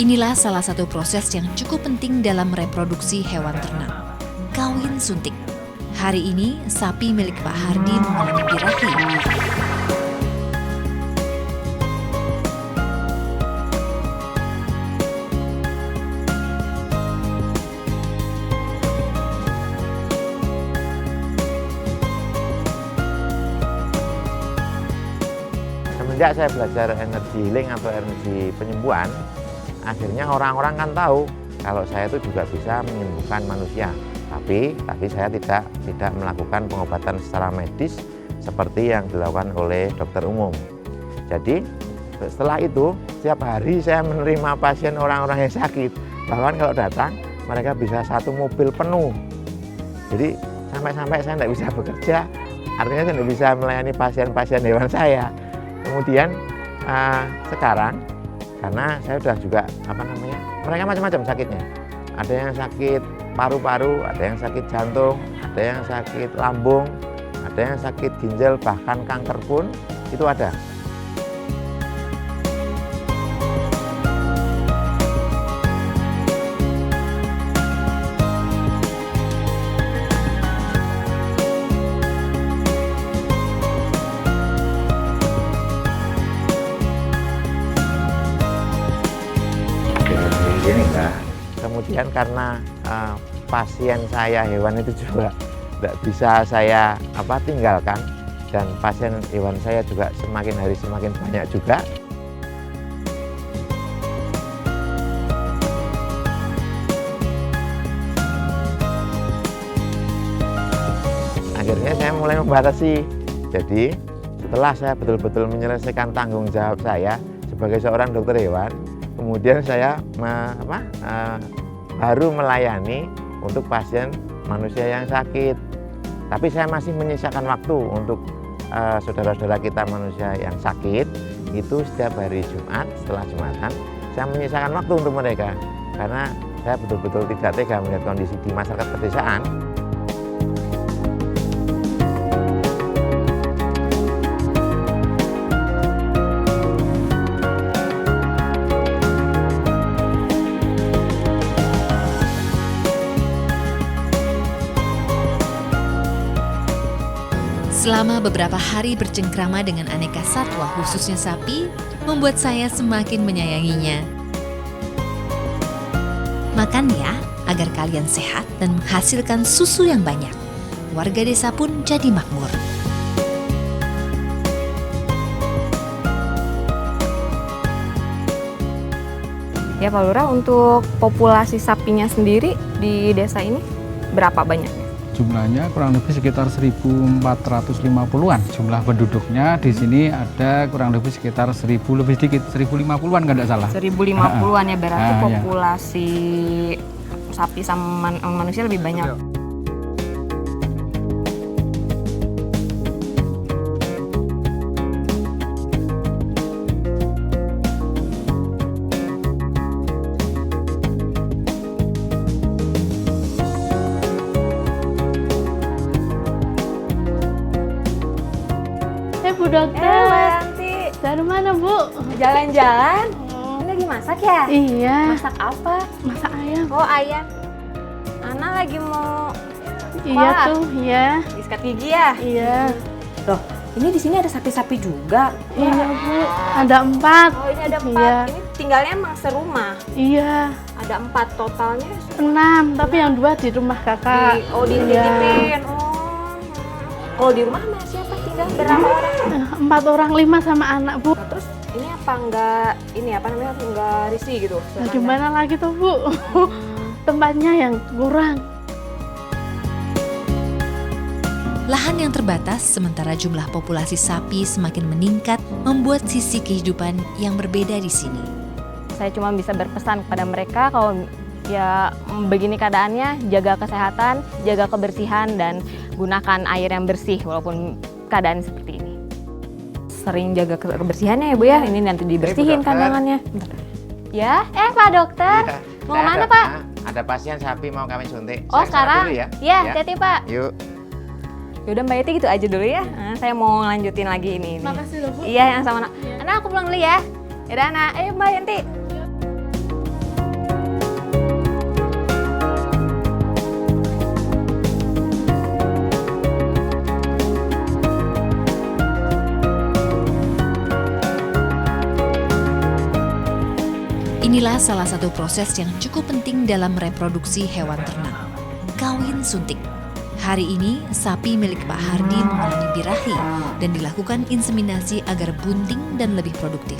Inilah salah satu proses yang cukup penting dalam reproduksi hewan ternak, kawin suntik. Hari ini, sapi milik Pak Hardi mengalami birahi. Semenjak saya belajar energi healing atau energi penyembuhan, akhirnya orang-orang kan tahu kalau saya itu juga bisa menyembuhkan manusia. Tapi saya tidak melakukan pengobatan secara medis seperti yang dilakukan oleh dokter umum. Jadi setelah itu setiap hari saya menerima pasien orang-orang yang sakit. Bahkan kalau datang mereka bisa satu mobil penuh. Jadi sampai-sampai saya tidak bisa bekerja, artinya saya tidak bisa melayani pasien-pasien hewan saya. Kemudian sekarang karena saya sudah juga mereka macam-macam sakitnya. Ada yang sakit paru-paru, ada yang sakit jantung, ada yang sakit lambung, ada yang sakit ginjal, bahkan kanker pun itu ada. Ini enggak. Kemudian karena pasien saya hewan itu juga tidak bisa saya tinggalkan, dan pasien hewan saya juga semakin hari semakin banyak juga. Akhirnya saya mulai membatasi. Jadi setelah saya betul-betul menyelesaikan tanggung jawab saya sebagai seorang dokter hewan, kemudian saya baru melayani untuk pasien manusia yang sakit. Tapi saya masih menyisakan waktu untuk saudara-saudara kita manusia yang sakit. Itu setiap hari Jumat, setelah Jumatan, saya menyisakan waktu untuk mereka. Karena saya betul-betul tidak tega melihat kondisi di masyarakat pedesaan. Selama beberapa hari bercengkrama dengan aneka satwa, khususnya sapi, membuat saya semakin menyayanginya. Makan ya, agar kalian sehat dan menghasilkan susu yang banyak. Warga desa pun jadi makmur. Ya Pak Lurah, untuk populasi sapinya sendiri di desa ini berapa banyak? Jumlahnya kurang lebih sekitar 1.450-an. Jumlah penduduknya di sini ada kurang lebih sekitar 1.000 lebih sedikit, 1.050-an nggak salah. 1.050-an ya, berarti ya. populasi sapi sama manusia lebih banyak. Bu Dokter, Lanti, dari mana Bu? jalan-jalan? Ini lagi masak ya? Iya, Masak apa? masak ayam. Oh, ayam. Ana lagi mau Iya sekolah. tuh, iya. Sikat gigi ya? Iya. Loh, ini di sini ada sapi-sapi juga. Iya Bu, ada 4. Oh, ini ada 4. Iya. Ini tinggalnya emang serumah. Iya, Ada 4 totalnya. 6, tapi yang 2 di rumah kakak. Dititipin. Oh. Kalau di rumah sama siapa tinggal? Berapa orang? 4 orang, 5 sama anak Bu. Nah, terus ini apa enggak enggak risih gitu? Nah, gimana lagi tuh Bu? Tempatnya yang kurang. Lahan yang terbatas sementara jumlah populasi sapi semakin meningkat membuat sisi kehidupan yang berbeda di sini. Saya cuma bisa berpesan kepada mereka kalau ya begini keadaannya, jaga kesehatan, jaga kebersihan, dan gunakan air yang bersih walaupun keadaan seperti ini. Sering jaga kebersihannya ya Bu ya, ini nanti dibersihin kandangannya. Ya, Pak Dokter, Iya, mau kemana Pak? Ada pasien sapi mau kami suntik. Oh Saya kesana sekarang? dulu ya. Ya, hati-hati Pak. Yuk. Yaudah Mbak Yeti gitu aja dulu ya, saya mau lanjutin lagi ini. Makasih loh Bu. Iya, yang sama anak. Anak aku pulang dulu ya. Yaudah anak, ayo Mbak Yanti. Inilah salah satu proses yang cukup penting dalam reproduksi hewan ternak, kawin suntik. Hari ini, sapi milik Pak Hardi mengalami birahi dan dilakukan inseminasi agar bunting dan lebih produktif.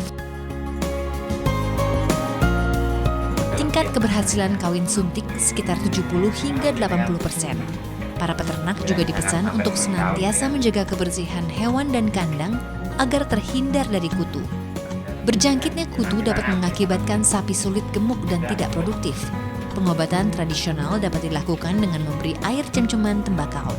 Tingkat keberhasilan kawin suntik sekitar 70 hingga 80%. Para peternak juga dipesan untuk senantiasa menjaga kebersihan hewan dan kandang agar terhindar dari kutu. Berjangkitnya kutu dapat mengakibatkan sapi sulit gemuk dan tidak produktif. Pengobatan tradisional dapat dilakukan dengan memberi air cem-ceman tembakau.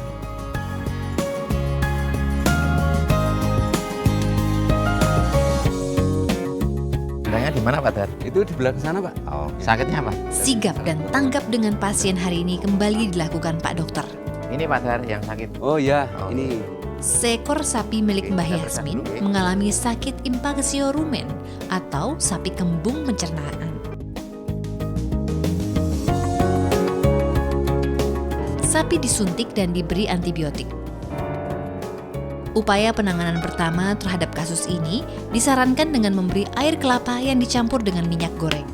Bilangnya di mana Pak Dar? Itu di belakang sana, Pak. Oh, sakitnya apa? Sigap dan tanggap dengan pasien hari ini kembali dilakukan Pak Dokter. Ini Pak Dar yang sakit. Oh iya, Oh. ini Seekor sapi milik Oke, Mbah kita Yasmin periksa dulu, ya. mengalami sakit impaksio rumen atau sapi kembung pencernaan. Sapi disuntik dan diberi antibiotik. Upaya penanganan pertama terhadap kasus ini disarankan dengan memberi air kelapa yang dicampur dengan minyak goreng.